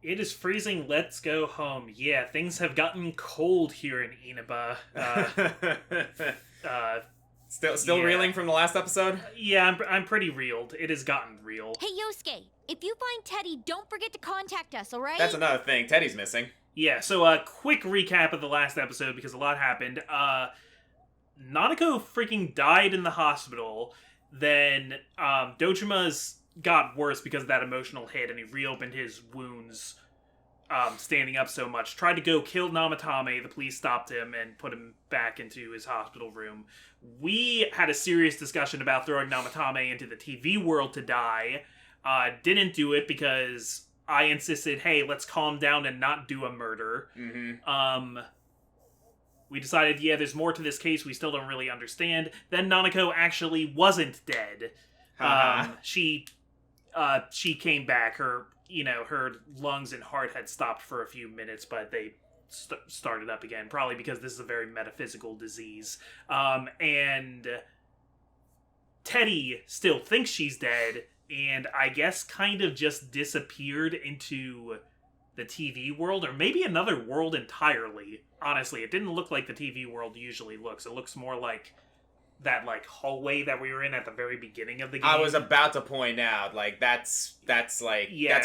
It is freezing, let's go home. Yeah, things have gotten cold here in Inaba. Still Yeah. reeling from the last episode? Yeah, I'm pretty reeled. It has gotten real. Hey, Yosuke, if you find Teddy, don't forget to contact us, alright? That's another thing. Teddy's missing. Yeah, so a quick recap of the last episode because a lot happened. Nanako freaking died in the hospital. Then Dojima's got worse because of that emotional hit, and he reopened his wounds standing up so much. Tried to go kill Namatame. The police stopped him and put him back into his hospital room. We had a serious discussion about throwing Namatame into the TV world to die. Didn't do it because I insisted, hey, let's calm down and not do a murder. Mm-hmm. We decided, yeah, there's more to this case we still don't really understand. Then Nanako actually wasn't dead. She came back. Her lungs and heart had stopped for a few minutes, but they started up again, probably because this is a very metaphysical disease. And Teddy still thinks she's dead, and I guess kind of just disappeared into the TV world, or maybe another world entirely. Honestly, it didn't look like the TV world usually looks. It looks more like that hallway that we were in at the very beginning of the game. I was about to point out, that's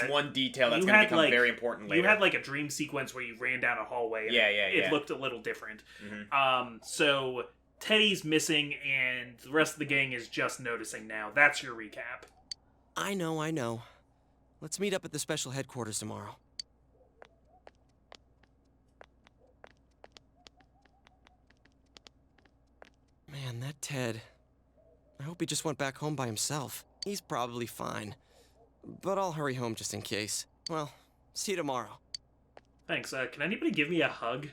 one detail that's going to become very important later. You had a dream sequence where you ran down a hallway. And it looked a little different. Mm-hmm. So Teddy's missing, and the rest of the gang is just noticing now. That's your recap. I know. Let's meet up at the special headquarters tomorrow. Man, that Ted. I hope he just went back home by himself. He's probably fine. But I'll hurry home just in case. Well, see you tomorrow. Thanks. Can anybody give me a hug?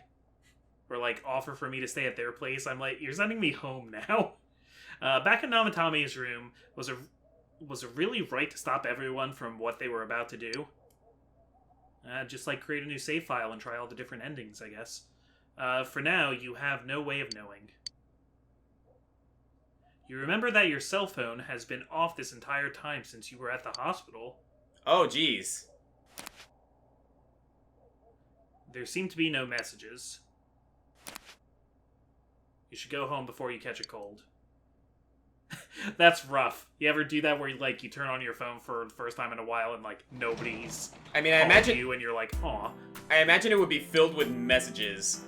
Or, offer for me to stay at their place? I'm like, you're sending me home now? Back in Namatame's room, was it really right to stop everyone from what they were about to do? Just, create a new save file and try all the different endings, I guess. For now, you have no way of knowing. You remember that your cell phone has been off this entire time since you were at the hospital. Oh, geez. There seem to be no messages. You should go home before you catch a cold. That's rough. You ever do that where you turn on your phone for the first time in a while and nobody's I imagine you and you're like, aw. I imagine it would be filled with messages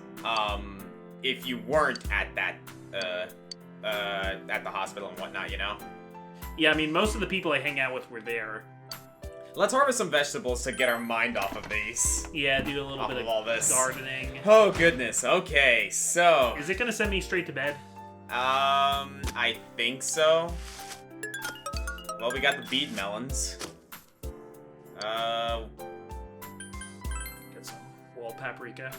if you weren't at that at the hospital and whatnot, you know? Yeah, most of the people I hang out with were there. Let's harvest some vegetables to get our mind off of these. Yeah, do a little bit of all this gardening. Oh, goodness. Okay, so... Is it gonna send me straight to bed? I think so. Well, we got the bead melons. Get some wall paprika.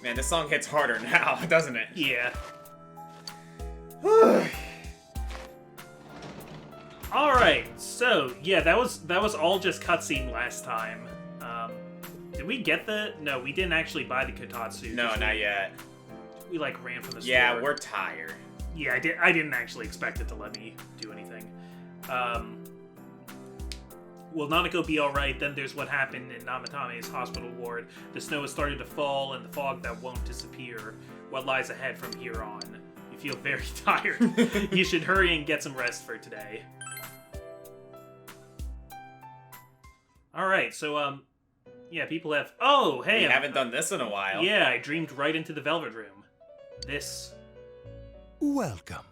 Man, this song hits harder now, doesn't it? Yeah. Alright, so, yeah, that was all just cutscene last time. Did we get No, we didn't actually buy the kotatsu. No, not yet. We, ran from the store. Yeah, we're tired. Yeah, I didn't actually expect it to let me do anything. Will Nanako be alright? Then there's what happened in Namatame's hospital ward. The snow has started to fall, and the fog that won't disappear. What lies ahead from here on? You feel very tired. You should hurry and get some rest for today. Alright, so, yeah, people have... Oh, hey! We haven't done this in a while. Yeah, I dreamed right into the Velvet Room. This. Welcome.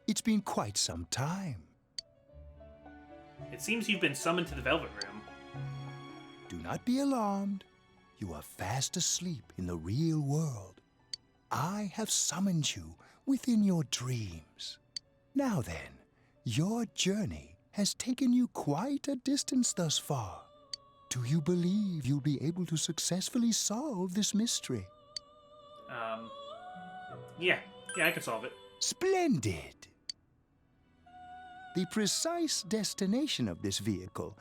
It's been quite some time. It seems you've been summoned to the Velvet Room. Do not be alarmed. You are fast asleep in the real world. I have summoned you within your dreams. Now then, your journey has taken you quite a distance thus far. Do you believe you'll be able to successfully solve this mystery? Yeah, I can solve it. Splendid! The precise destination of this vehicle,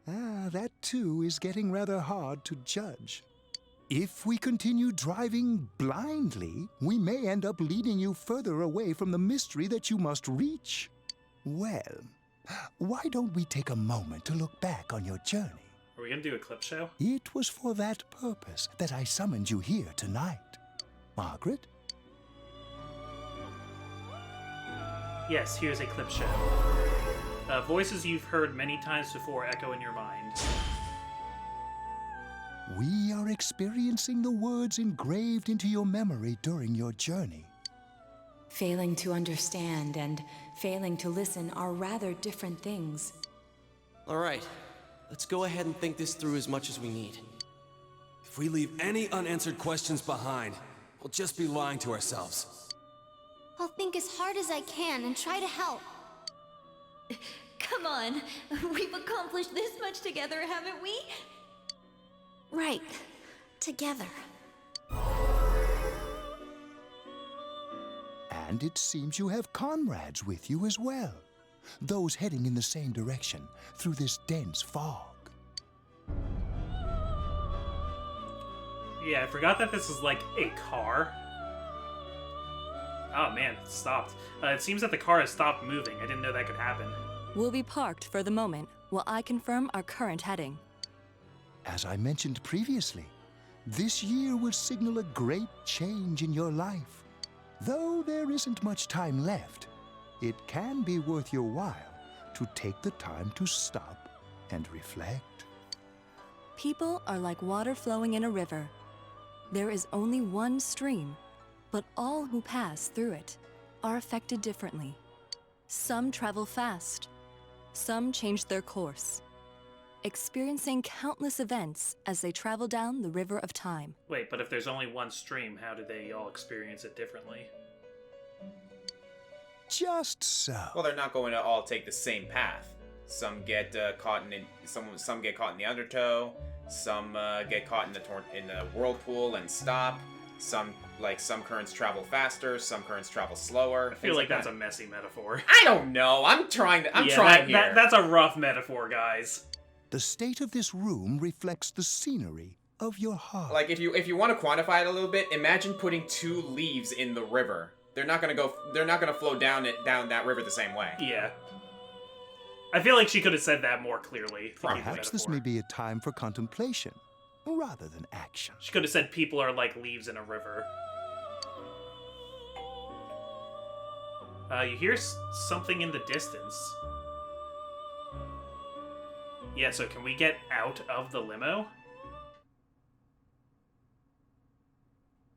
that too is getting rather hard to judge. If we continue driving blindly, we may end up leading you further away from the mystery that you must reach. Well, Why don't we take a moment to look back on your journey? Are we gonna do a clip show? It was for that purpose that I summoned you here tonight. Margaret? Yes, here's a clip show. Voices you've heard many times before echo in your mind. We are experiencing the words engraved into your memory during your journey. Failing to understand and failing to listen are rather different things. All right, let's go ahead and think this through as much as we need. If we leave any unanswered questions behind, we'll just be lying to ourselves. I'll think as hard as I can and try to help. Come on, we've accomplished this much together, haven't we? Right. Together. And it seems you have comrades with you as well. Those heading in the same direction through this dense fog. Yeah, I forgot that this is like a car. Oh man, it stopped. It seems that the car has stopped moving. I didn't know that could happen. We'll be parked for the moment while I confirm our current heading. As I mentioned previously, this year will signal a great change in your life. Though there isn't much time left, it can be worth your while to take the time to stop and reflect. People are like water flowing in a river. There is only one stream, but all who pass through it are affected differently. Some travel fast, some change their course, experiencing countless events as they travel down the river of time. Wait, but if there's only one stream, how do they all experience it differently? Just so. Well, they're not going to all take the same path. Some get caught in some get caught in the undertow. Some get caught in the whirlpool and stop. Some currents travel faster. Some currents travel slower. I feel like that's a messy metaphor. I don't know. I'm trying here. That's a rough metaphor, guys. The state of this room reflects the scenery of your heart. Like if you want to quantify it a little bit, imagine putting two leaves in the river. They're not gonna flow down that river the same way. Yeah. I feel like she could have said that more clearly. Perhaps this may be a time for contemplation rather than action. She could have said people are like leaves in a river. You hear something in the distance. Yeah, so can we get out of the limo?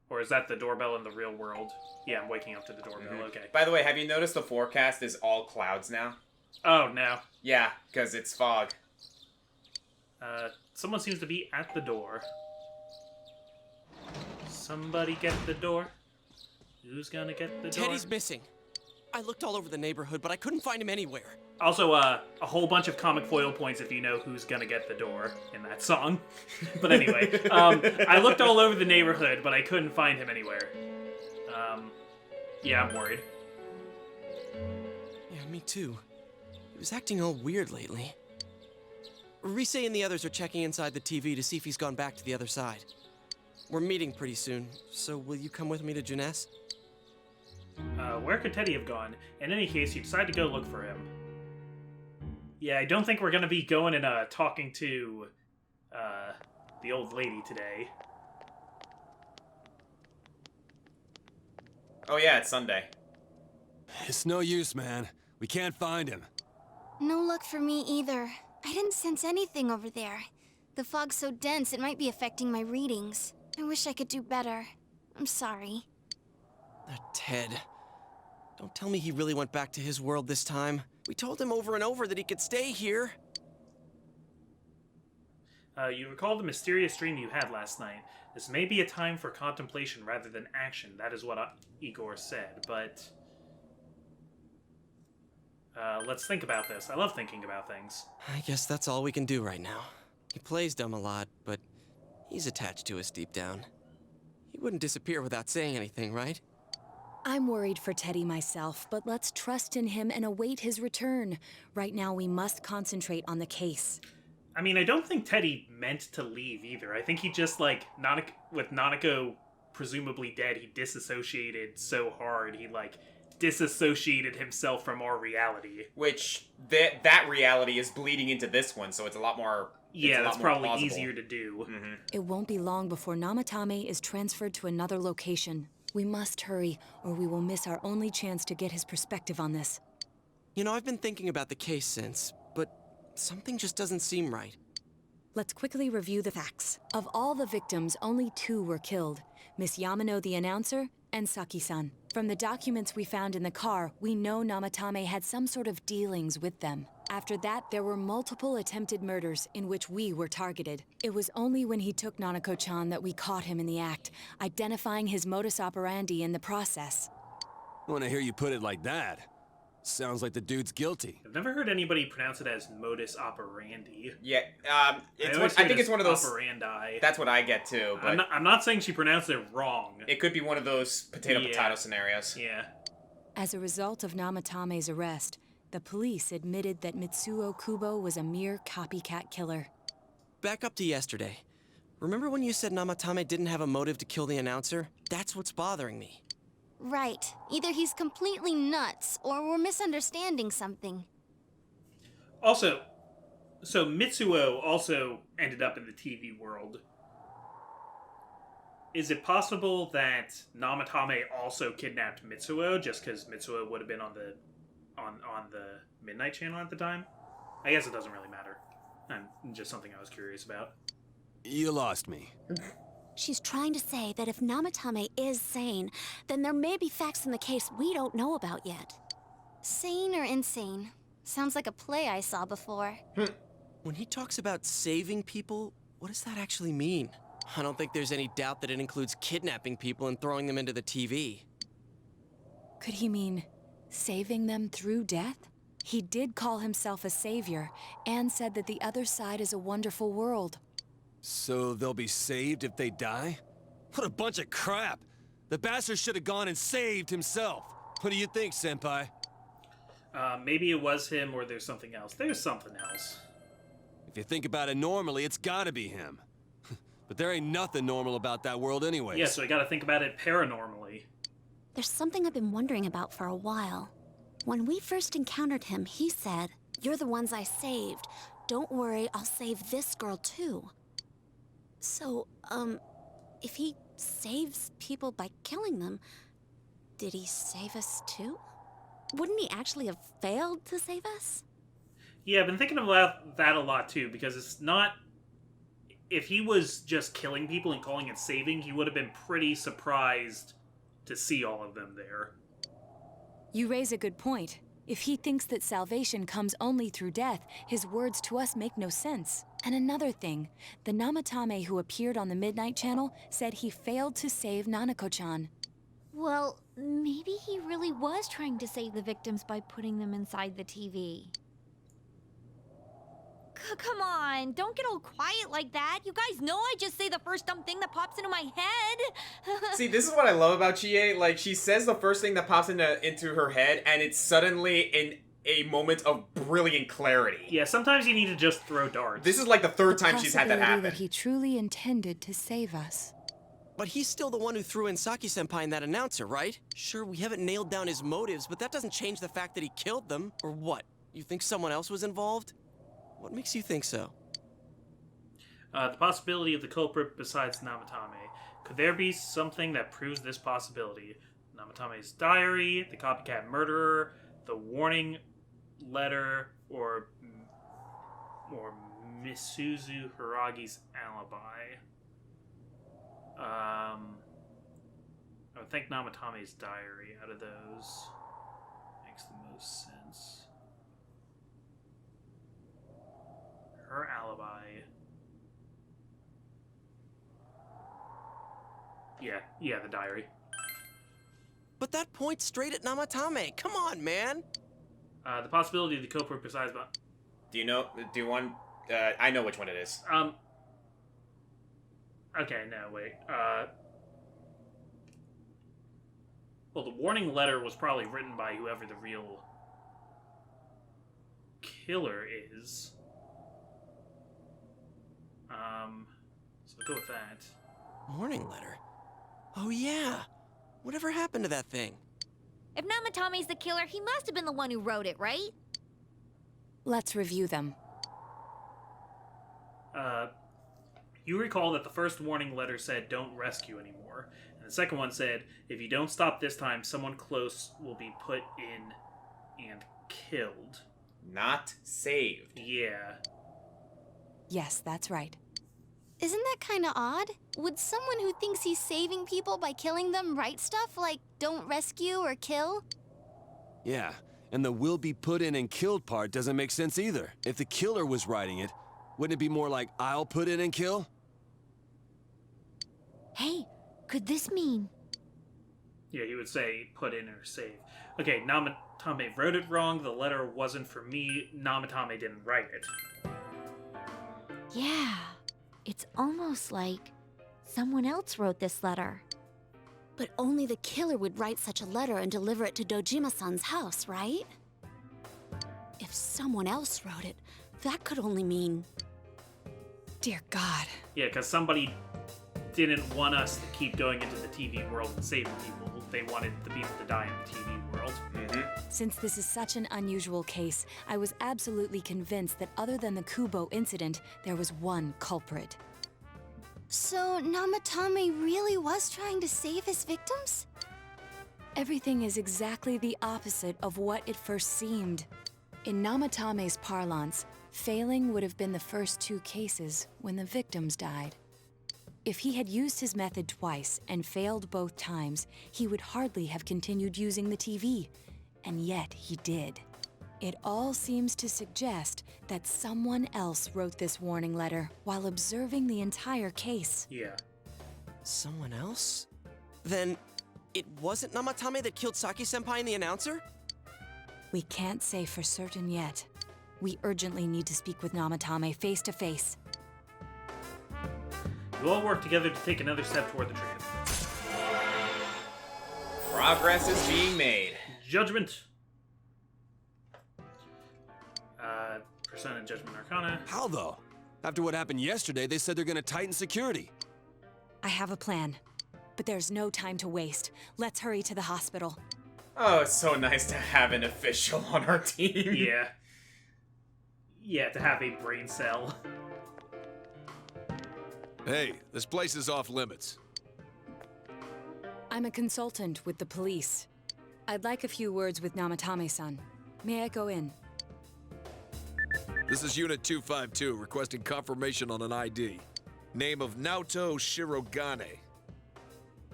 Or is that the doorbell in the real world? Yeah, I'm waking up to the doorbell, okay. By the way, have you noticed the forecast is all clouds now? Oh, no. Yeah, because it's fog. Someone seems to be at the door. Somebody get the door. Who's gonna get the door? Teddy's missing. I looked all over the neighborhood, but I couldn't find him anywhere. Also, a whole bunch of comic foil points if you know who's gonna get the door in that song. But anyway, I looked all over the neighborhood, but I couldn't find him anywhere. Yeah, I'm worried. Yeah, me too. He was acting all weird lately. Rise and the others are checking inside the TV to see if he's gone back to the other side. We're meeting pretty soon, so will you come with me to Jeunesse? Where could Teddy have gone? In any case, you decide to go look for him. Yeah, I don't think we're gonna be going and talking to the old lady today. Oh yeah, it's Sunday. It's no use, man. We can't find him. No luck for me either. I didn't sense anything over there. The fog's so dense it might be affecting my readings. I wish I could do better. I'm sorry. That Ted. Don't tell me he really went back to his world this time. We told him over and over that he could stay here. You recall the mysterious dream you had last night. This may be a time for contemplation rather than action. That is what Igor said, but... let's think about this. I love thinking about things. I guess that's all we can do right now. He plays dumb a lot, but he's attached to us deep down. He wouldn't disappear without saying anything, right? I'm worried for Teddy myself, but let's trust in him and await his return. Right now, we must concentrate on the case. I mean, I don't think Teddy meant to leave either. I think he just, like, with Nanako presumably dead, he disassociated so hard, he, like, disassociated himself from our reality. Which that reality is bleeding into this one, so it's a lot more. Yeah, that's probably plausible. easier to do. Mm-hmm. It won't be long before Namatame is transferred to another location. We must hurry, or we will miss our only chance to get his perspective on this. You know, I've been thinking about the case since, but something just doesn't seem right. Let's quickly review the facts. Of all the victims, only 2 were killed. Miss Yamano the announcer, and Saki-san. From the documents we found in the car, we know Namatame had some sort of dealings with them. After that, there were multiple attempted murders in which we were targeted. It was only when he took Nanako-chan that we caught him in the act, identifying his modus operandi in the process. When I hear you put it like that, sounds like the dude's guilty. I've never heard anybody pronounce it as modus operandi. Yeah, I think it's one of those. Operandi. That's what I get too. But I'm not saying she pronounced it wrong. it could be one of those potato scenarios. Yeah. As a result of Namatame's arrest, the police admitted that Mitsuo Kubo was a mere copycat killer. Back up to yesterday. Remember when you said Namatame didn't have a motive to kill the announcer? That's what's bothering me. Right. Either he's completely nuts, or we're misunderstanding something. Also, so Mitsuo also ended up in the TV world. Is it possible that Namatame also kidnapped Mitsuo just because Mitsuo would have been on the Midnight Channel at the time? I guess it doesn't really matter. Just something I was curious about. You lost me. She's trying to say that if Namatame is sane, then there may be facts in the case we don't know about yet. Sane or insane? Sounds like a play I saw before. When he talks about saving people, what does that actually mean? I don't think there's any doubt that it includes kidnapping people and throwing them into the TV. Could he mean saving them through death? He did call himself a savior, and said that the other side is a wonderful world. So they'll be saved if they die? What a bunch of crap! The bastard should have gone and saved himself. What do you think, Senpai? Maybe it was him or there's something else. There's something else. If you think about it normally, it's gotta be him. But there ain't nothing normal about that world anyways. Yeah, so I gotta think about it paranormally. There's something I've been wondering about for a while. When we first encountered him, he said, "You're the ones I saved. Don't worry, I'll save this girl too." So, if he saves people by killing them, did he save us too? Wouldn't he actually have failed to save us? Yeah, I've been thinking about that a lot too, because it's not... If he was just killing people and calling it saving, he would have been pretty surprised to see all of them there. You raise a good point. If he thinks that salvation comes only through death, his words to us make no sense. And another thing, the Namatame who appeared on the Midnight Channel said he failed to save Nanako-chan. Well, maybe he really was trying to save the victims by putting them inside the TV. Come on, don't get all quiet like that. You guys know I just say the first dumb thing that pops into my head. See, this is what I love about Chie. Like, she says the first thing that pops into her head, and it's suddenly in a moment of brilliant clarity. Yeah, sometimes you need to just throw darts. This is like the third time she's had that happen. That he truly intended to save us. But he's still the one who threw in Saki-senpai and that announcer, right? Sure, we haven't nailed down his motives, but that doesn't change the fact that he killed them. Or what? You think someone else was involved? What makes you think so? The possibility of the culprit besides Namatame. Could there be something that proves this possibility? Namatame's diary, the copycat murderer, the warning letter, or Misuzu Hiragi's alibi? I would think Namatame's diary out of those makes the most sense. Her alibi. Yeah, the diary. But that points straight at Namatame. Come on, man. The possibility of the culprit besides... Do you want... I know which one it is. Okay, no, wait. Well, the warning letter was probably written by whoever the real killer is. So I'll go with that. Warning letter? Oh yeah. Whatever happened to that thing? If Namatame's the killer, he must have been the one who wrote it, right? Let's review them. You recall that the first warning letter said, "Don't rescue anymore." And the second one said, "If you don't stop this time, someone close will be put in and killed." Not saved. Yeah. Yes, that's right. Isn't that kind of odd? Would someone who thinks he's saving people by killing them write stuff like, don't rescue or kill? Yeah, and the will be put in and killed part doesn't make sense either. If the killer was writing it, wouldn't it be more like, I'll put in and kill? Hey, could this mean... Yeah, he would say, "Put in or save." Okay, Namatame wrote it wrong. The letter wasn't for me. Namatame didn't write it. Yeah, it's almost like someone else wrote this letter. But only the killer would write such a letter and deliver it to Dojima-san's house, right? If someone else wrote it, that could only mean... Dear God. Yeah, because somebody didn't want us to keep going into the TV world and saving people. They wanted the people to die in the TV world. Mm-hmm. Since this is such an unusual case, I was absolutely convinced that other than the Kubo incident, there was one culprit. So Namatame really was trying to save his victims? Everything is exactly the opposite of what it first seemed. In Namatame's parlance, failing would have been the first two cases when the victims died. If he had used his method twice and failed both times, he would hardly have continued using the TV. And yet he did. It all seems to suggest that someone else wrote this warning letter while observing the entire case. Yeah. Someone else? Then it wasn't Namatame that killed Saki-senpai and the announcer? We can't say for certain yet. We urgently need to speak with Namatame face to face. You all work together to take another step toward the truth. Progress is being made. Judgment. Persona, Judgment, Arcana. How though? After what happened yesterday, they said they're gonna tighten security. I have a plan, but there's no time to waste. Let's hurry to the hospital. Oh, it's so nice to have an official on our team. Yeah. Yeah, to have a brain cell. Hey, this place is off limits. I'm a consultant with the police. I'd like a few words with Namatame-san. May I go in? This is Unit 252, requesting confirmation on an ID. Name of Naoto Shirogane.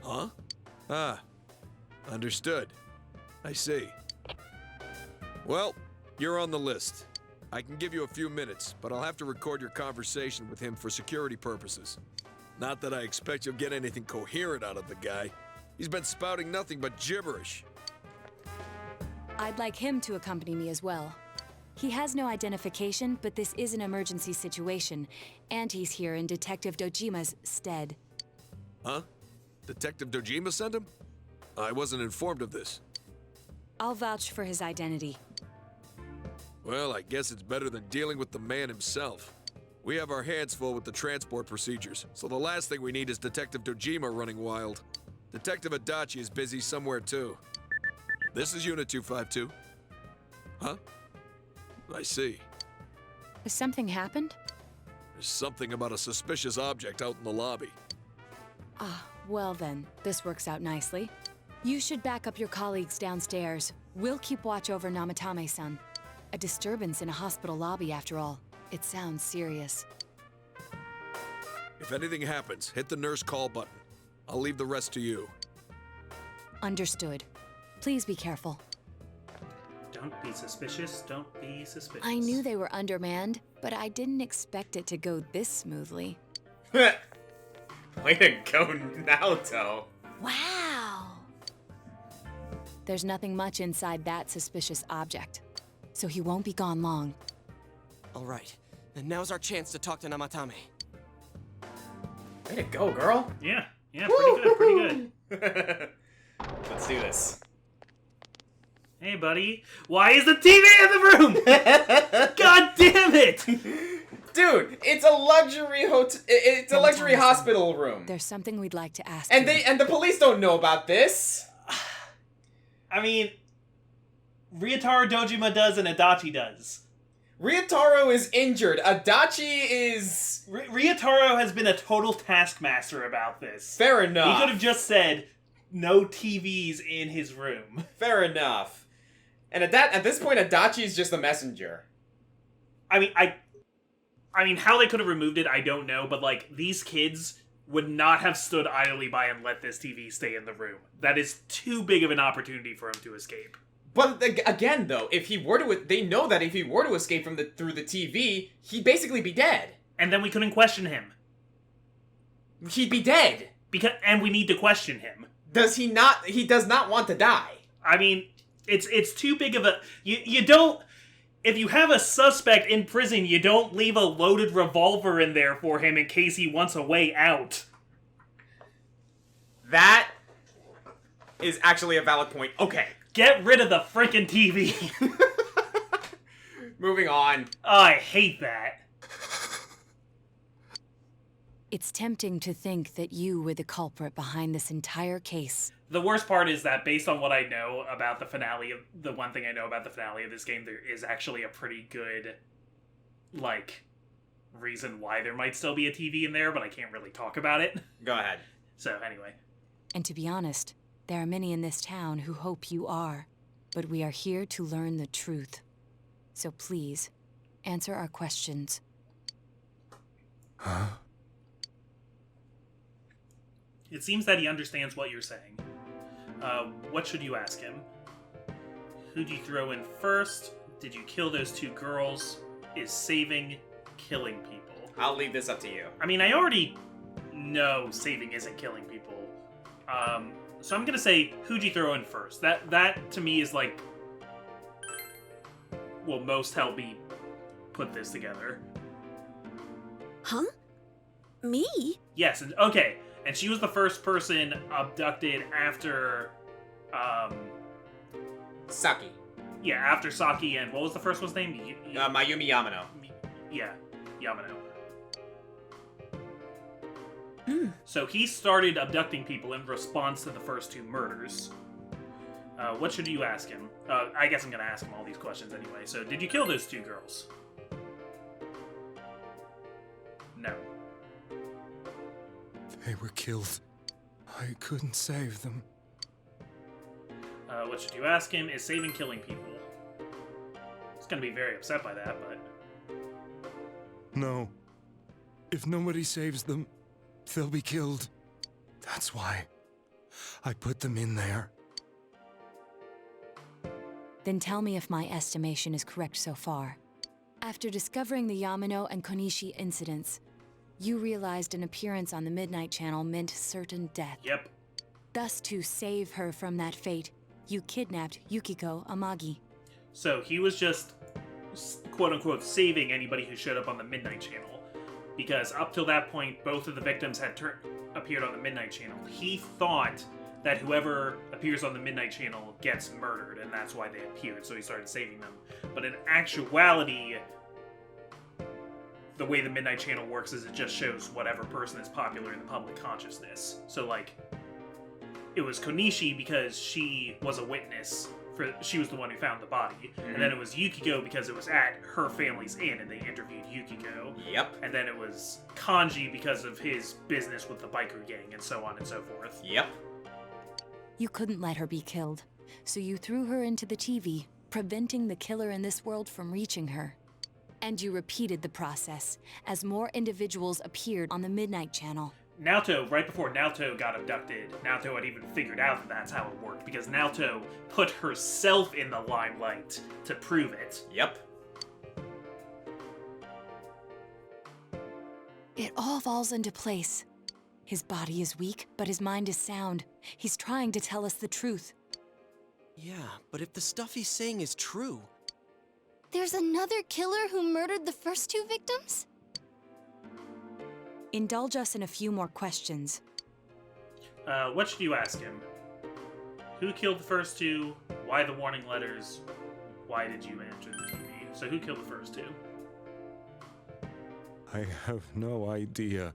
Huh? Ah. Understood. I see. Well, you're on the list. I can give you a few minutes, but I'll have to record your conversation with him for security purposes. Not that I expect you'll get anything coherent out of the guy. He's been spouting nothing but gibberish. I'd like him to accompany me as well. He has no identification, but this is an emergency situation, and he's here in Detective Dojima's stead. Huh? Detective Dojima sent him? I wasn't informed of this. I'll vouch for his identity. Well, I guess it's better than dealing with the man himself. We have our hands full with the transport procedures, so the last thing we need is Detective Dojima running wild. Detective Adachi is busy somewhere too. This is Unit 252. Huh? I see. Has something happened? There's something about a suspicious object out in the lobby. Ah, well then, this works out nicely. You should back up your colleagues downstairs. We'll keep watch over Namatame-san. A disturbance in a hospital lobby, after all. It sounds serious. If anything happens, hit the nurse call button. I'll leave the rest to you. Understood. Please be careful. Don't be suspicious. Don't be suspicious. I knew they were undermanned, but I didn't expect it to go this smoothly. Way to go, Naoto. Wow! There's nothing much inside that suspicious object, so he won't be gone long. All right, then now's our chance to talk to Namatame. Way to go, girl. Yeah, pretty good. Let's do this. Hey, buddy. Why is the TV in the room? God damn it! Dude, it's a luxury hotel. It's a luxury hospital room. There's something we'd like to ask And you. the police don't know about this. I mean, Ryotaro Dojima does and Adachi does. Ryotaro is injured. Adachi is... Ryotaro has been a total taskmaster about this. Fair enough. He could have just said, no TVs in his room. Fair enough. And at this point, Adachi is just the messenger. I mean, how they could have removed it, I don't know, but, like, these kids would not have stood idly by and let this TV stay in the room. That is too big of an opportunity for him to escape. But again, though, if he were to, they know that if he were to escape through the TV, he'd basically be dead. And then we couldn't question him. He'd be dead. And we need to question him. Does he not? He does not want to die. I mean, it's too big of a... You don't... If you have a suspect in prison, you don't leave a loaded revolver in there for him in case he wants a way out. That is actually a valid point. Okay. Get rid of the frickin' TV. Moving on. Oh, I hate that. It's tempting to think that you were the culprit behind this entire case. The worst part is that based on what I know about the finale of... The one thing I know about the finale of this game, there is actually a pretty good, like, reason why there might still be a TV in there, but I can't really talk about it. Go ahead. So, anyway. And to be honest, there are many in this town who hope you are. But we are here to learn the truth. So please, answer our questions. Huh? It seems that he understands what you're saying. What should you ask him? Who'd you throw in first? Did you kill those two girls? Is saving killing people? I'll leave this up to you. I mean, I already know saving isn't killing people. So I'm gonna say, who'd you throw in first? That to me is like... will most help me put this together. Huh? Me? Yes, and okay. And she was the first person abducted after, Saki. yeah, after Saki and... What was the first one's name? Mayumi Yamano. Yeah, Yamano. So he started abducting people in response to the first two murders. What should you ask him? I guess I'm gonna ask him all these questions anyway. So, did you kill those two girls? No. They were killed. I couldn't save them. What should you ask him? Is saving killing people? He's gonna be very upset by that, but... No. If nobody saves them, they'll be killed. That's why I put them in there. Then tell me if my estimation is correct so far. After discovering the Yamano and Konishi incidents, you realized an appearance on the Midnight Channel meant certain death. Yep. Thus, to save her from that fate, you kidnapped Yukiko Amagi. So he was just, quote-unquote, saving anybody who showed up on the Midnight Channel. Because up till that point, both of the victims had appeared on the Midnight Channel. He thought that whoever appears on the Midnight Channel gets murdered, and that's why they appeared, so he started saving them. But in actuality, the way the Midnight Channel works is it just shows whatever person is popular in the public consciousness. So, like, it was Konishi because she was a witness, she was the one who found the body. And then it was Yukiko because it was at her family's inn and they interviewed Yukiko. Yep. And then it was Kanji because of his business with the biker gang and so on and so forth. Yep. You couldn't let her be killed, so you threw her into the TV, preventing the killer in this world from reaching her. And you repeated the process, as more individuals appeared on the Midnight Channel. Naoto, right before Naoto got abducted, Naoto had even figured out that that's how it worked, because Naoto put herself in the limelight to prove it. Yep. It all falls into place. His body is weak, but his mind is sound. He's trying to tell us the truth. Yeah, but if the stuff he's saying is true... There's another killer who murdered the first two victims? Indulge us in a few more questions. What should you ask him? Who killed the first two? Why the warning letters? Why did you enter the TV? So who killed the first two? I have no idea.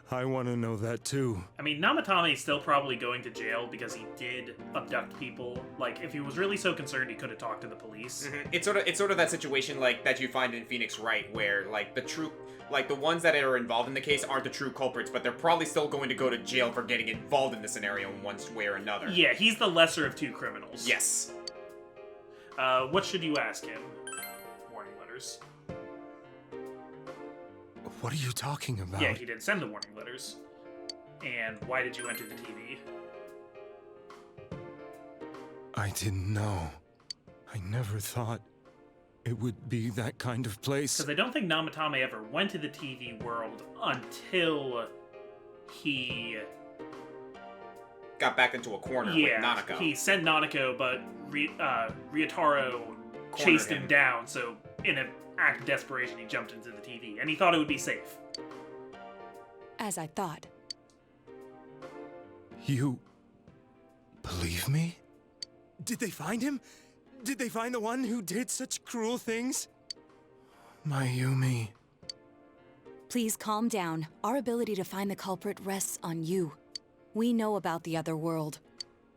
I want to know that too. I mean, Namatame is still probably going to jail because he did abduct people. Like, if he was really so concerned, he could have talked to the police. Mm-hmm. It's sort of that situation like that you find in Phoenix Wright, where like the ones that are involved in the case aren't the true culprits, but they're probably still going to go to jail for getting involved in the scenario in one way or another. Yeah, he's the lesser of two criminals. Yes. What should you ask him? Warning letters. What are you talking about? Yeah, he did send the warning letters. And why did you enter the TV? I didn't know. I never thought it would be that kind of place. Because I don't think Namatame ever went to the TV world until he got backed into a corner with Nanako. He sent Nanako, but Ryotaro chased him down, so in an act of desperation, he jumped into the TV, and he thought it would be safe. As I thought. You believe me? Did they find him? Did they find the one who did such cruel things? Mayumi. Please calm down. Our ability to find the culprit rests on you. We know about the other world.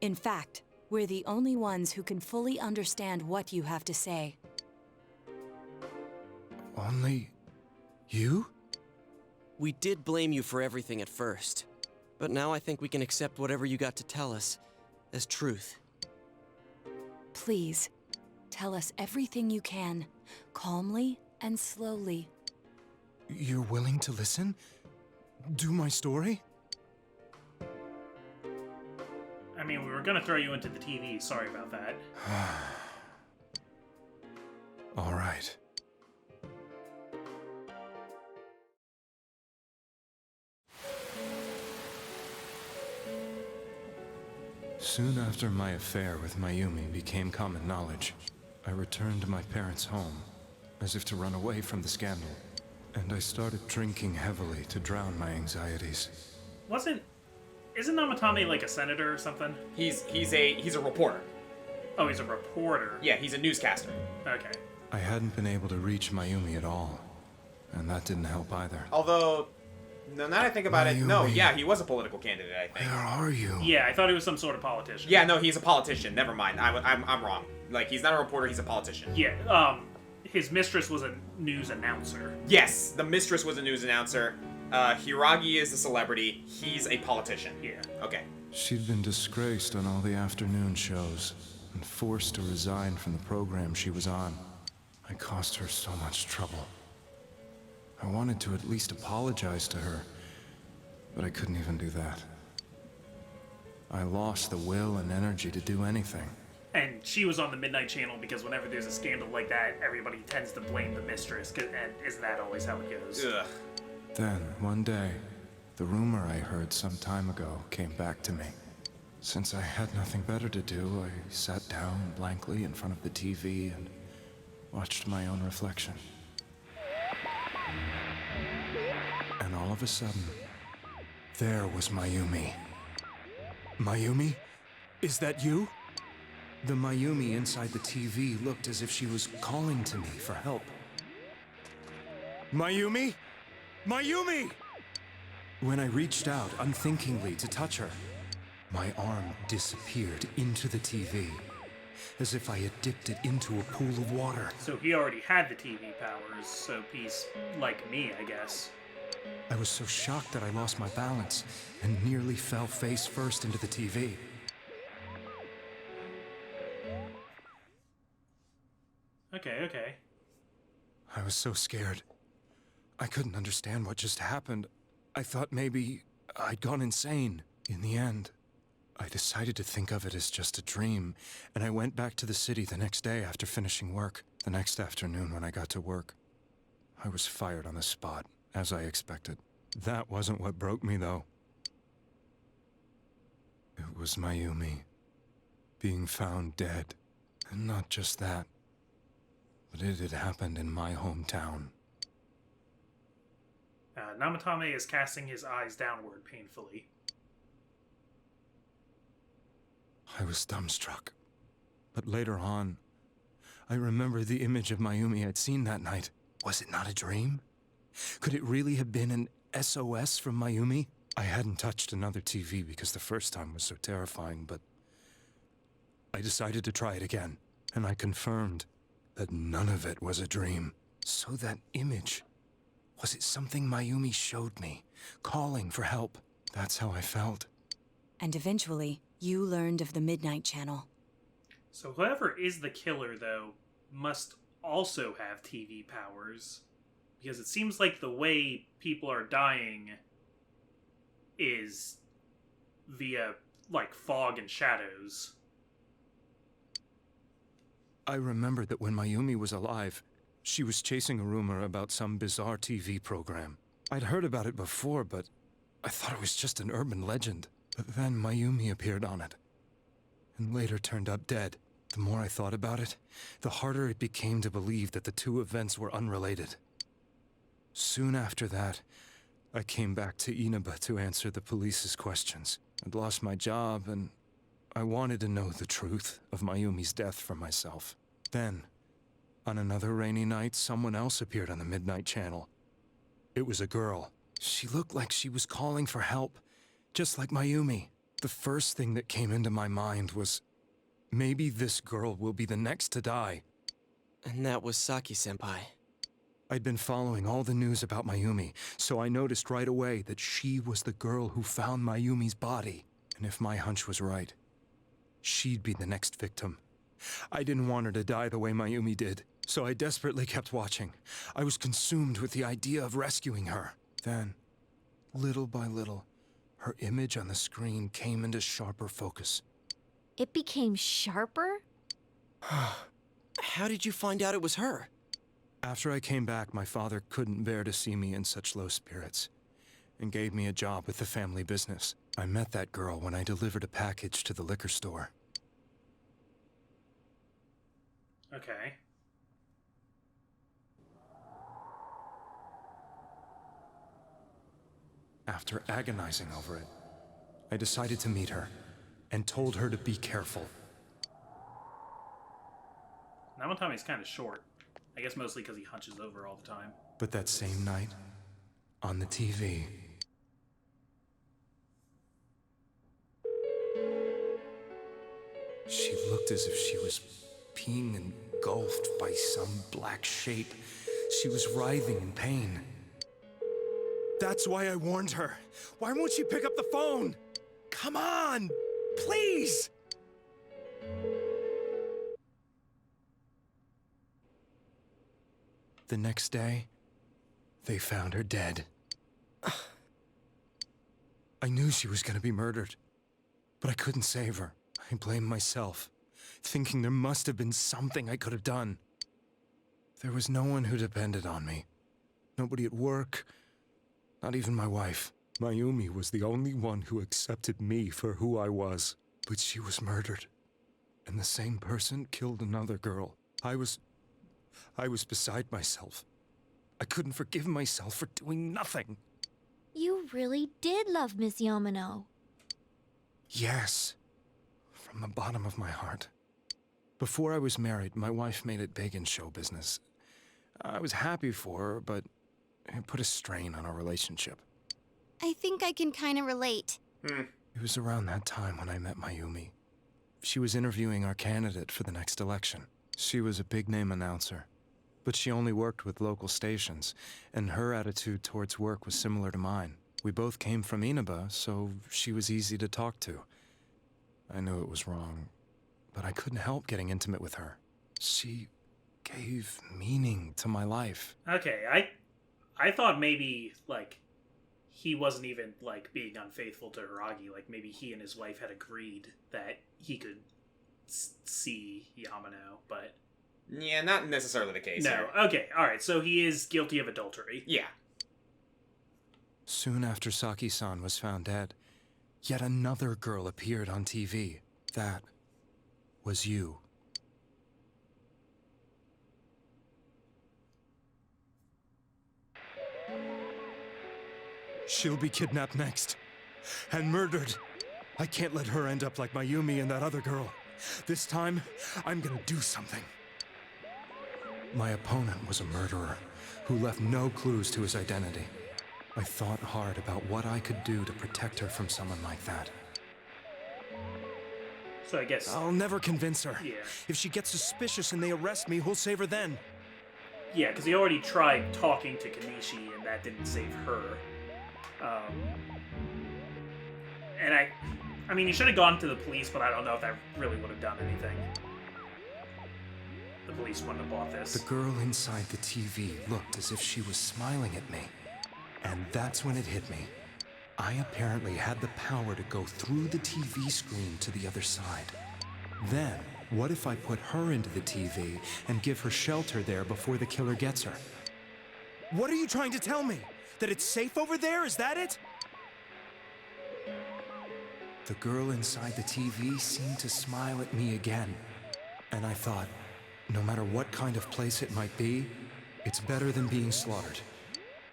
In fact, we're the only ones who can fully understand what you have to say. Only you? We did blame you for everything at first, but now I think we can accept whatever you got to tell us as truth. Please, tell us everything you can, calmly and slowly. You're willing to listen? Do my story? I mean, we were gonna throw you into the TV, sorry about that. All right. Soon after my affair with Mayumi became common knowledge, I returned to my parents' home, as if to run away from the scandal. And I started drinking heavily to drown my anxieties. Isn't Namatame like a senator or something? He's a reporter. Oh, he's a reporter. Yeah, he's a newscaster. Okay. I hadn't been able to reach Mayumi at all, and that didn't help either. Although, now that I think about it, no, yeah, he was a political candidate, I think. Where are you? Yeah, I thought he was some sort of politician. Yeah, no, he's a politician. Never mind. I'm wrong. Like, he's not a reporter, he's a politician. Yeah, his mistress was a news announcer. Yes, the mistress was a news announcer. Hiragi is a celebrity. He's a politician. Yeah. Okay. She'd been disgraced on all the afternoon shows and forced to resign from the program she was on. I caused her so much trouble. I wanted to at least apologize to her, but I couldn't even do that. I lost the will and energy to do anything. And she was on the Midnight Channel because whenever there's a scandal like that, everybody tends to blame the mistress, and isn't that always how it goes? Ugh. Then, one day, the rumor I heard some time ago came back to me. Since I had nothing better to do, I sat down blankly in front of the TV and watched my own reflection. And all of a sudden, there was Mayumi. Mayumi? Is that you? The Mayumi inside the TV looked as if she was calling to me for help. Mayumi? Mayumi! When I reached out unthinkingly to touch her, my arm disappeared into the TV, as if I had dipped it into a pool of water. So he already had the TV powers, so he's like me, I guess. I was so shocked that I lost my balance and nearly fell face first into the TV. Okay. I was so scared. I couldn't understand what just happened. I thought maybe I'd gone insane. In the end, I decided to think of it as just a dream, and I went back to the city the next day after finishing work. The next afternoon when I got to work, I was fired on the spot, as I expected. That wasn't what broke me, though. It was Mayumi being found dead. And not just that, but it had happened in my hometown. Namatame is casting his eyes downward painfully. I was dumbstruck. But later on, I remembered the image of Mayumi I'd seen that night. Was it not a dream? Could it really have been an SOS from Mayumi? I hadn't touched another TV because the first time was so terrifying, but I decided to try it again, and I confirmed that none of it was a dream. So that image, was it something Mayumi showed me, calling for help? That's how I felt. And eventually, you learned of the Midnight Channel. So whoever is the killer, though, must also have TV powers. Because it seems like the way people are dying is via, like, fog and shadows. I remember that when Mayumi was alive, she was chasing a rumor about some bizarre TV program. I'd heard about it before, but I thought it was just an urban legend. But then Mayumi appeared on it, and later turned up dead. The more I thought about it, the harder it became to believe that the two events were unrelated. Soon after that, I came back to Inaba to answer the police's questions. I'd lost my job, and I wanted to know the truth of Mayumi's death for myself. Then, on another rainy night, someone else appeared on the Midnight Channel. It was a girl. She looked like she was calling for help, just like Mayumi. The first thing that came into my mind was, maybe this girl will be the next to die. And that was Saki-senpai. I'd been following all the news about Mayumi, so I noticed right away that she was the girl who found Mayumi's body. And if my hunch was right, she'd be the next victim. I didn't want her to die the way Mayumi did, so I desperately kept watching. I was consumed with the idea of rescuing her. Then, little by little, her image on the screen came into sharper focus. It became sharper? How did you find out it was her? After I came back, my father couldn't bear to see me in such low spirits, and gave me a job with the family business. I met that girl when I delivered a package to the liquor store. Okay. After agonizing over it, I decided to meet her, and told her to be careful. Namatame's kind of short. I guess mostly because he hunches over all the time. But that same night, on the TV, she looked as if she was being engulfed by some black shape. She was writhing in pain. That's why I warned her. Why won't she pick up the phone? Come on, please! The next day, they found her dead. I knew she was gonna be murdered, but I couldn't save her. I blamed myself, thinking there must have been something I could have done. There was no one who depended on me. Nobody at work, not even my wife. Mayumi was the only one who accepted me for who I was. But she was murdered, and the same person killed another girl. I was beside myself. I couldn't forgive myself for doing nothing. You really did love Miss Yamano. Yes, from the bottom of my heart. Before I was married, my wife made it big in show business. I was happy for her, but it put a strain on our relationship. I think I can kind of relate. It was around that time when I met Mayumi. She was interviewing our candidate for the next election. She was a big-name announcer, but she only worked with local stations, and her attitude towards work was similar to mine. We both came from Inaba, so she was easy to talk to. I knew it was wrong, but I couldn't help getting intimate with her. She gave meaning to my life. Okay, I thought maybe, like, he wasn't even, like, being unfaithful to Hiragi. Like, maybe he and his wife had agreed that he could see Yamano, but... Yeah, not necessarily the case No, here. okay, alright, so he is guilty of adultery. Yeah. Soon after Saki-san was found dead, yet another girl appeared on TV. That was you. She'll be kidnapped next. And murdered. I can't let her end up like Mayumi and that other girl. This time, I'm gonna do something. My opponent was a murderer who left no clues to his identity. I thought hard about what I could do to protect her from someone like that. So I guess... I'll never convince her. Yeah. If she gets suspicious and they arrest me, who'll save her then? Yeah, because he already tried talking to Kanishi, and that didn't save her. And I mean, he should have gone to the police, but I don't know if that really would have done anything. The police wouldn't have bought this. The girl inside the TV looked as if she was smiling at me. And that's when it hit me. I apparently had the power to go through the TV screen to the other side. Then, what if I put her into the TV and give her shelter there before the killer gets her? What are you trying to tell me? That it's safe over there? Is that it? The girl inside the TV seemed to smile at me again. And I thought, no matter what kind of place it might be, it's better than being slaughtered.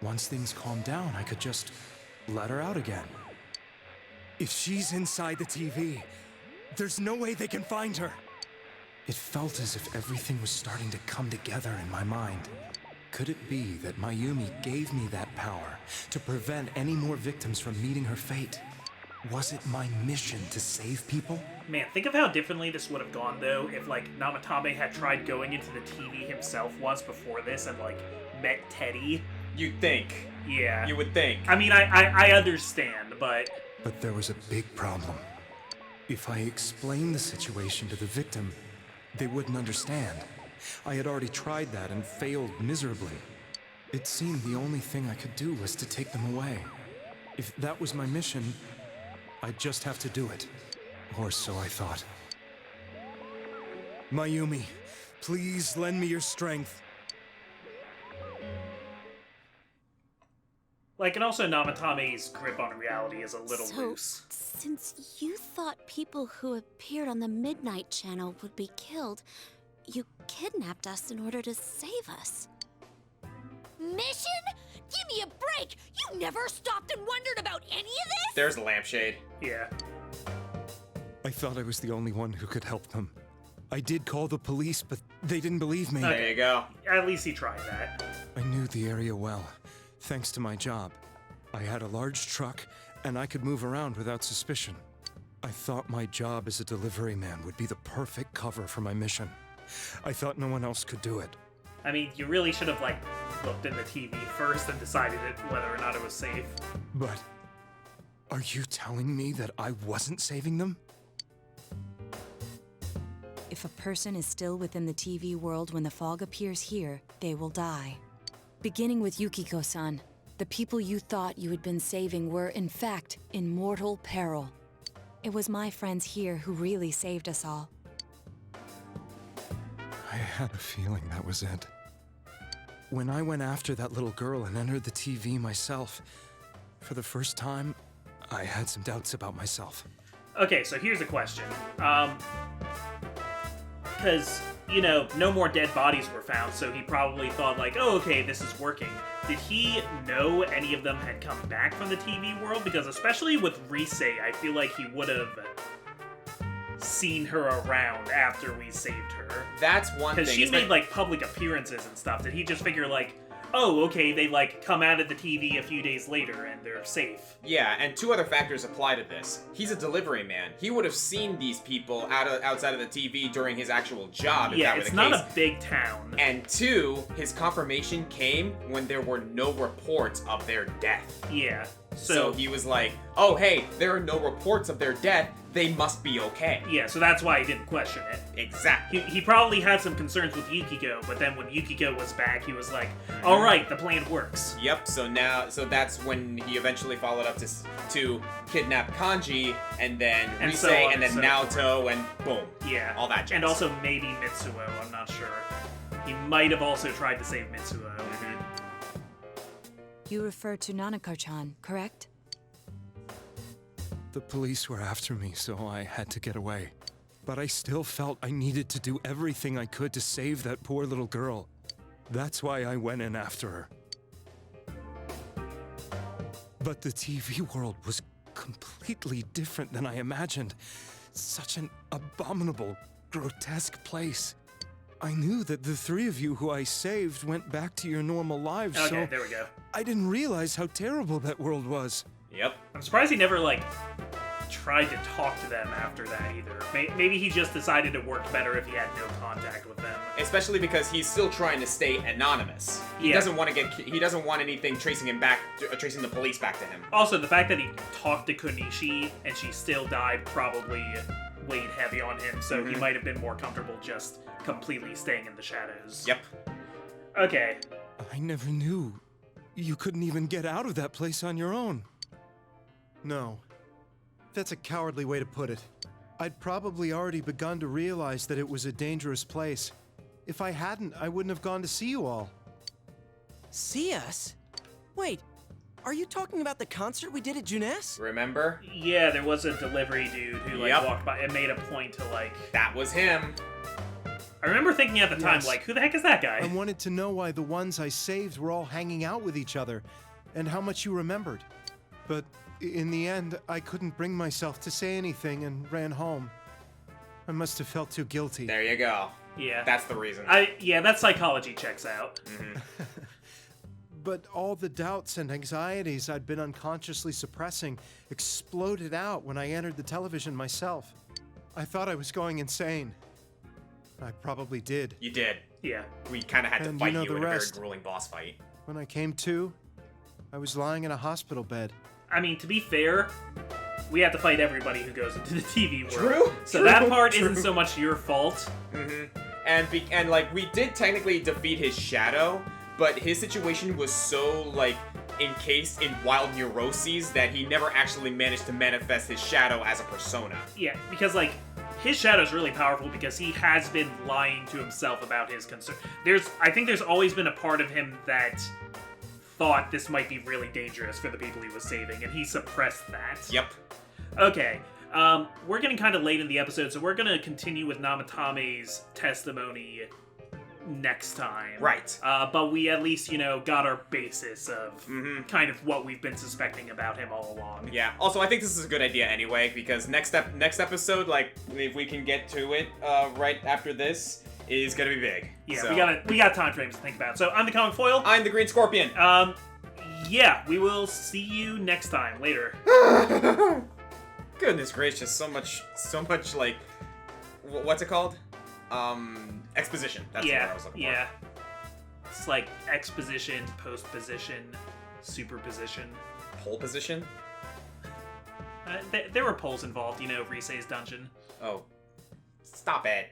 Once things calm down, I could just let her out again. If she's inside the TV, there's no way they can find her. It felt as if everything was starting to come together in my mind. Could it be that Mayumi gave me that power to prevent any more victims from meeting her fate? Was it my mission to save people? Man, think of how differently this would have gone, though, if, like, Namatame had tried going into the TV himself once before this and, like, met Teddy. You'd think. Yeah. You would think. I mean, I understand, but... But there was a big problem. If I explained the situation to the victim, they wouldn't understand. I had already tried that and failed miserably. It seemed the only thing I could do was to take them away. If that was my mission, I'd just have to do it. Or so I thought. Mayumi, please lend me your strength. Like, and also Namatame's grip on reality is a little So, loose. since you thought people who appeared on the Midnight Channel would be killed, you kidnapped us in order to save us. Mission? Give me a break! You never stopped and wondered about any of this? There's a lampshade. Yeah. I thought I was the only one who could help them. I did call the police, but they didn't believe me. There you go. At least he tried that. I knew the area well, thanks to my job. I had a large truck, and I could move around without suspicion. I thought my job as a delivery man would be the perfect cover for my mission. I thought no one else could do it. I mean, you really should have, like, looked in the TV first and decided whether or not it was safe. But are you telling me that I wasn't saving them? If a person is still within the TV world when the fog appears here, they will die. Beginning with Yukiko-san, the people you thought you had been saving were, in fact, in mortal peril. It was my friends here who really saved us all. I had a feeling that was it. When I went after that little girl and entered the TV myself, for the first time, I had some doubts about myself. Okay, so here's a question. Because, you know, no more dead bodies were found, so he probably thought, like, oh, okay, this is working. Did he know any of them had come back from the TV world? Because especially with Rise, I feel like he would have seen her around after we saved her. That's one thing. Because she made, like, public appearances and stuff. Did he just figure, like, oh, okay, they, like, come out of the TV a few days later and they're safe? Yeah, and two other factors apply to this. He's a delivery man. He would have seen these people outside of the TV during his actual job, if Yeah, that were the it's case. not a big town. And two, his confirmation came when there were no reports of their death. Yeah. So he was like, oh, hey, there are no reports of their death. They must be okay. Yeah, so that's why he didn't question it. Exactly. He probably had some concerns with Yukiko, but then when Yukiko was back, he was like, all right, the plan works. Yep, so that's when he eventually followed up to kidnap Kanji, and then And Rise, so on and then and so Naoto, and boom. Yeah. All that jazz. And also maybe Mitsuo, I'm not sure. He might have also tried to save Mitsuo. You refer to Nanako-chan, correct? The police were after me, so I had to get away. But I still felt I needed to do everything I could to save that poor little girl. That's why I went in after her. But the TV world was completely different than I imagined. Such an abominable, grotesque place. I knew that the three of you who I saved went back to your normal lives, Okay, so there we go. I didn't realize how terrible that world was. Yep. I'm surprised he never, like, tried to talk to them after that either. Maybe he just decided it worked better if he had no contact with them. Especially because he's still trying to stay anonymous. He Yeah. doesn't want to he doesn't want anything tracing the police back to him. Also, the fact that he talked to Konishi and she still died probably weighed heavy on him, so he might have been more comfortable just completely staying in the shadows. Yep. Okay. I never knew. You couldn't even get out of that place on your own. No. That's a cowardly way to put it. I'd probably already begun to realize that it was a dangerous place. If I hadn't, I wouldn't have gone to see you all. See us? Wait, are you talking about the concert we did at Junes? Remember? Yeah, there was a delivery dude who, like, Yep. walked by and made a point to, like... That was him. I remember thinking at the time, Yes. like, who the heck is that guy? I wanted to know why the ones I saved were all hanging out with each other, and how much you remembered. But in the end, I couldn't bring myself to say anything and ran home. I must have felt too guilty. There you go. Yeah. That's the reason. Yeah, that psychology checks out. But all the doubts and anxieties I'd been unconsciously suppressing exploded out when I entered the television myself. I thought I was going insane. I probably did. You did. Yeah. We kind of had to And fight you know you the in a very rest. grueling boss fight. When I came to, I was lying in a hospital bed. I mean, to be fair, we have to fight everybody who goes into the TV world. True, So true, that part true. isn't so much your fault. And like we did technically defeat his shadow, but his situation was so like encased in wild neuroses that he never actually managed to manifest his shadow as a persona. Yeah, because, like, his shadow's really powerful because he has been lying to himself about his concern. I think there's always been a part of him that thought this might be really dangerous for the people he was saving, and he suppressed that. Yep. Okay, we're getting kind of late in the episode, so we're going to continue with Namatame's testimony next time. Right. But we at least, got our basis of kind of what we've been suspecting about him all along. Yeah. Also, I think this is a good idea anyway because next episode, like if we can get to it right after this, is gonna be big. Yeah, So, we got time frames to think about. So I'm the Comic Foil. I'm the Green Scorpion. Yeah, we will see you next time. Later. Goodness gracious, so much like, what's it called? Exposition. That's the word I was looking for. Yeah. It's like exposition, postposition, superposition. Pole position? There were poles involved, Risei's dungeon. Oh. Stop it.